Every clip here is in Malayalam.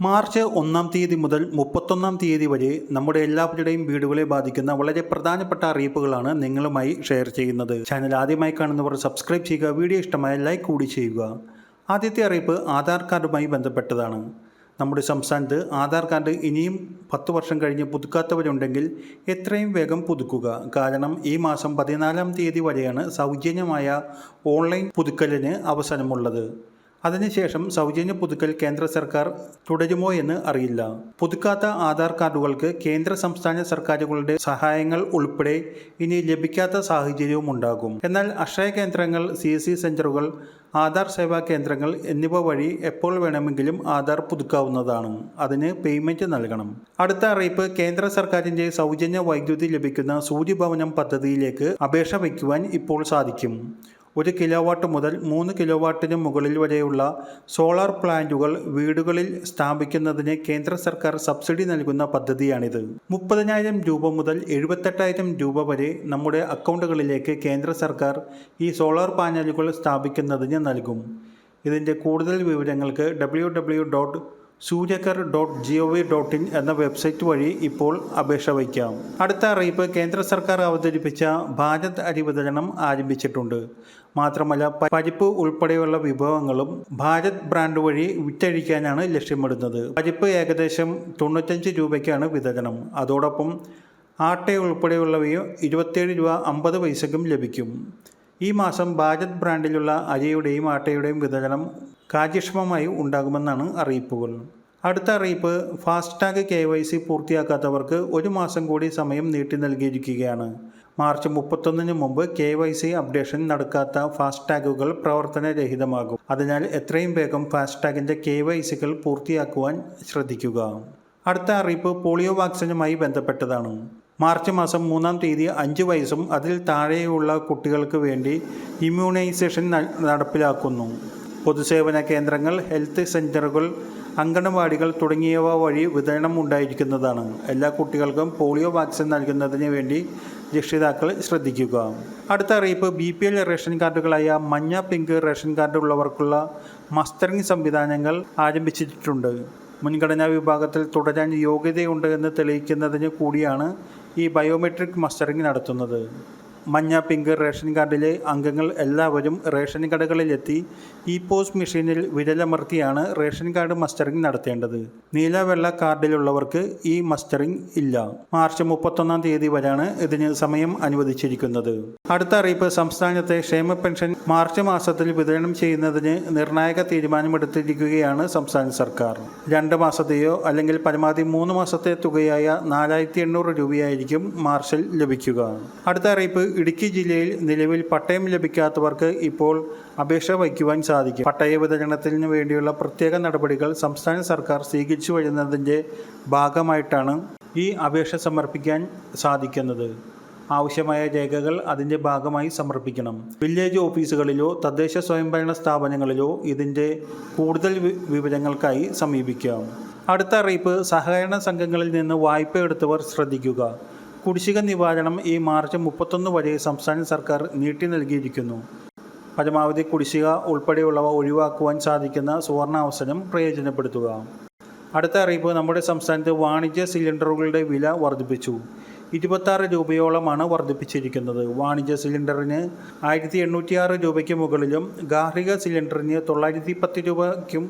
മാർച്ച് 1-ാം തീയതി മുതൽ 31-ാം തീയതി വരെ നമ്മുടെ എല്ലാവരുടെയും വീടുകളെ ബാധിക്കുന്ന വളരെ പ്രധാനപ്പെട്ട അറിയിപ്പുകളാണ് നിങ്ങളുമായി ഷെയർ ചെയ്യുന്നത്. ചാനൽ ആദ്യമായി കാണുന്നവർ സബ്സ്ക്രൈബ് ചെയ്യുക, വീഡിയോ ഇഷ്ടമായ ലൈക്ക് കൂടി ചെയ്യുക. ആദ്യത്തെ അറിയിപ്പ് ആധാർ കാർഡുമായി ബന്ധപ്പെട്ടതാണ്. നമ്മുടെ സംസ്ഥാനത്ത് ആധാർ കാർഡ് ഇനിയും 10 വർഷം കഴിഞ്ഞ് പുതുക്കാത്തവരുണ്ടെങ്കിൽ എത്രയും വേഗം പുതുക്കുക. കാരണം ഈ മാസം 14-ാം തീയതി വരെയാണ് സൗജന്യമായ ഓൺലൈൻ പുതുക്കലിന് അവസരമുള്ളത്. അതിനുശേഷം സൗജന്യ പുതുക്കൽ കേന്ദ്ര സർക്കാർ തുടരുമോ എന്ന് അറിയില്ല. പുതുക്കാത്ത ആധാർ കാർഡുകൾക്ക് കേന്ദ്ര സംസ്ഥാന സർക്കാരുകളുടെ സഹായങ്ങൾ ഉൾപ്പെടെ ഇനി ലഭിക്കാത്ത സാഹചര്യവും ഉണ്ടാകും. എന്നാൽ അക്ഷയ കേന്ദ്രങ്ങൾ, CSC സെന്ററുകൾ, ആധാർ സേവാ കേന്ദ്രങ്ങൾ എന്നിവ വഴി എപ്പോൾ വേണമെങ്കിലും ആധാർ പുതുക്കാവുന്നതാണ്. അതിന് പേയ്മെന്റ് നൽകണം. അടുത്ത അറിയിപ്പ്, കേന്ദ്ര സർക്കാരിന്റെ സൗജന്യ വൈദ്യുതി ലഭിക്കുന്ന സൂര്യഭവനം പദ്ധതിയിലേക്ക് അപേക്ഷ വയ്ക്കുവാൻ ഇപ്പോൾ സാധിക്കും. 1 കിലോവാട്ട് മുതൽ 3 കിലോവാട്ടിന് മുകളിൽ വരെയുള്ള സോളാർ പ്ലാന്റുകൾ വീടുകളിൽ സ്ഥാപിക്കുന്നതിന് കേന്ദ്ര സർക്കാർ സബ്സിഡി നൽകുന്ന പദ്ധതിയാണിത്. 30,000 രൂപ മുതൽ 78,000 രൂപ വരെ നമ്മുടെ അക്കൗണ്ടുകളിലേക്ക് കേന്ദ്ര സർക്കാർ ഈ സോളാർ പാനലുകൾ സ്ഥാപിക്കുന്നതിന് നൽകും. ഇതിൻ്റെ കൂടുതൽ വിവരങ്ങൾക്ക് www.suryaghar.gov.in എന്ന വെബ്സൈറ്റ് വഴി ഇപ്പോൾ അപേക്ഷ വയ്ക്കാം. അടുത്ത അറിയിപ്പ്, കേന്ദ്ര സർക്കാർ അവതരിപ്പിച്ച ഭാരത് അരി വിതരണം ആരംഭിച്ചിട്ടുണ്ട്. മാത്രമല്ല പരിപ്പ് ഉൾപ്പെടെയുള്ള വിഭവങ്ങളും ഭാരത് ബ്രാൻഡ് വഴി വിറ്റഴിക്കാനാണ് ലക്ഷ്യമിടുന്നത്. പരിപ്പ് ഏകദേശം 95 രൂപയ്ക്കാണ് വിതരണം. അതോടൊപ്പം ആട്ട ഉൾപ്പെടെയുള്ളവയും 27 രൂപ 50 പൈസയ്ക്കും ലഭിക്കും. ഈ മാസം ഭാരത് ബ്രാൻഡിലുള്ള അരിയുടെയും ആട്ടയുടെയും വിതരണം കാര്യക്ഷമമായി ഉണ്ടാകുമെന്നാണ് അറിയിപ്പുകൾ. അടുത്ത അറിയിപ്പ്, ഫാസ്ടാഗ് KYC പൂർത്തിയാക്കാത്തവർക്ക് 1 മാസം കൂടി സമയം നീട്ടി നൽകിയിരിക്കുകയാണ്. മാർച്ച് 31-ന് മുമ്പ് KYC അപ്ഡേഷൻ നടക്കാത്ത ഫാസ്ടാഗുകൾ പ്രവർത്തനരഹിതമാകും. അതിനാൽ എത്രയും വേഗം ഫാസ്ടാഗിൻ്റെ KYCകൾ പൂർത്തിയാക്കുവാൻ ശ്രദ്ധിക്കുക. അടുത്ത അറിയിപ്പ് പോളിയോ വാക്സിനുമായി ബന്ധപ്പെട്ടതാണ്. മാർച്ച് മാസം 3-ാം തീയതി 5 വയസ്സും അതിൽ താഴെയുള്ള കുട്ടികൾക്ക് വേണ്ടി ഇമ്മ്യൂണൈസേഷൻ നടപ്പിലാക്കുന്നു. പൊതുസേവന കേന്ദ്രങ്ങൾ, ഹെൽത്ത് സെൻ്ററുകൾ, അംഗനവാടികൾ തുടങ്ങിയവ വഴി വിതരണം ഉണ്ടായിരിക്കുന്നതാണ്. എല്ലാ കുട്ടികൾക്കും പോളിയോ വാക്സിൻ നൽകുന്നതിന് വേണ്ടി രക്ഷിതാക്കൾ ശ്രദ്ധിക്കുക. അടുത്ത അറിയിപ്പ്, BPL റേഷൻ കാർഡുകളായ മഞ്ഞ, പിങ്ക് റേഷൻ കാർഡ് ഉള്ളവർക്കുള്ള മസ്റ്ററിംഗ് സംവിധാനങ്ങൾ ആരംഭിച്ചിട്ടുണ്ട്. മുൻഗണനാ വിഭാഗത്തിൽ തുടരാൻ യോഗ്യതയുണ്ട് എന്ന് തെളിയിക്കുന്നതിന് കൂടിയാണ് ഈ ബയോമെട്രിക് മസ്റ്ററിംഗ് നടത്തുന്നത്. മഞ്ഞ, പിങ്ക് റേഷൻ കാർഡിലെ അംഗങ്ങൾ എല്ലാവരും റേഷൻ കടകളിലെത്തി POS മെഷീനിൽ വിരലമർത്തിയാണ് റേഷൻ കാർഡ് മസ്റ്ററിംഗ് നടത്തേണ്ടത്. നീല, വെള്ള കാർഡിലുള്ളവർക്ക് ഈ മസ്റ്ററിംഗ് ഇല്ല. മാർച്ച് 31-ാം തീയതി വരെയാണ് ഇതിന് സമയം അനുവദിച്ചിരിക്കുന്നത്. അടുത്ത അറിയിപ്പ്, സംസ്ഥാനത്തെ ക്ഷേമ പെൻഷൻ മാർച്ച് മാസത്തിൽ വിതരണം ചെയ്യുന്നതിന് നിർണായക തീരുമാനമെടുത്തിരിക്കുകയാണ് സംസ്ഥാന സർക്കാർ. 2 മാസത്തെയോ അല്ലെങ്കിൽ പരമാവധി 3 മാസത്തെ തുകയായ 4,800 രൂപയായിരിക്കും മാർച്ചിൽ ലഭിക്കുക. അടുത്ത അറിയിപ്പ്, ഇടുക്കി ജില്ലയിൽ നിലവിൽ പട്ടയം ലഭിക്കാത്തവർക്ക് ഇപ്പോൾ അപേക്ഷ വയ്ക്കുവാൻ സാധിക്കും. പട്ടയ വിതരണത്തിന് വേണ്ടിയുള്ള പ്രത്യേക നടപടികൾ സംസ്ഥാന സർക്കാർ സ്വീകരിച്ചു വരുന്നതിൻ്റെ ഭാഗമായിട്ടാണ് ഈ അപേക്ഷ സമർപ്പിക്കാൻ സാധിക്കുന്നത്. ആവശ്യമായ രേഖകൾ അതിൻ്റെ ഭാഗമായി സമർപ്പിക്കണം. വില്ലേജ് ഓഫീസുകളിലോ തദ്ദേശ സ്വയംഭരണ സ്ഥാപനങ്ങളിലോ ഇതിൻ്റെ കൂടുതൽ വിവരങ്ങൾക്കായി സമീപിക്കാം. അടുത്ത അറിയിപ്പ്, സഹകരണ സംഘങ്ങളിൽ നിന്ന് വായ്പ എടുത്തവർ ശ്രദ്ധിക്കുക. കുടിശ്ശിക നിവാരണം ഈ മാർച്ച് 31 വരെ സംസ്ഥാന സർക്കാർ നീട്ടി നൽകിയിരിക്കുന്നു. പരമാവധി കുടിശ്ശിക ഉൾപ്പെടെയുള്ളവ ഒഴിവാക്കുവാൻ സാധിക്കുന്ന സുവർണാവസരം പ്രയോജനപ്പെടുത്തുക. അടുത്ത അറിയിപ്പ്, നമ്മുടെ സംസ്ഥാനത്ത് വാണിജ്യ സിലിണ്ടറുകളുടെ വില വർദ്ധിപ്പിച്ചു. 26 രൂപയോളമാണ് വർദ്ധിപ്പിച്ചിരിക്കുന്നത്. വാണിജ്യ സിലിണ്ടറിന് 1,806 രൂപയ്ക്ക് മുകളിലും ഗാർഹിക സിലിണ്ടറിന് 910 രൂപയ്ക്കും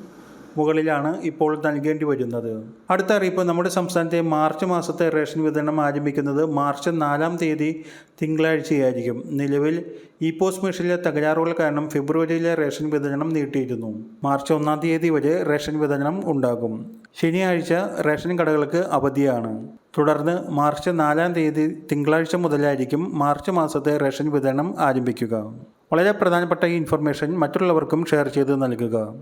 മുകളിലാണ് ഇപ്പോൾ നൽകേണ്ടി വരുന്നത്. അടുത്ത അറിയിപ്പ്, നമ്മുടെ സംസ്ഥാനത്തെ മാർച്ച് മാസത്തെ റേഷൻ വിതരണം ആരംഭിക്കുന്നത് മാർച്ച് 4-ാം തീയതി തിങ്കളാഴ്ചയായിരിക്കും. നിലവിൽ POS മെഷീനിലെ തകരാറുകൾ കാരണം ഫെബ്രുവരിയിലെ റേഷൻ വിതരണം നീട്ടിയിരുന്നു. മാർച്ച് 1-ാം തീയതി വരെ റേഷൻ വിതരണം ഉണ്ടാകും. ശനിയാഴ്ച റേഷൻ കടകൾക്ക് അവധിയാണ്. തുടർന്ന് മാർച്ച് 4-ാം തീയതി തിങ്കളാഴ്ച മുതലായിരിക്കും മാർച്ച് മാസത്തെ റേഷൻ വിതരണം ആരംഭിക്കുക. വളരെ പ്രധാനപ്പെട്ട ഈ ഇൻഫർമേഷൻ മറ്റുള്ളവർക്കും ഷെയർ ചെയ്ത് നൽകുക.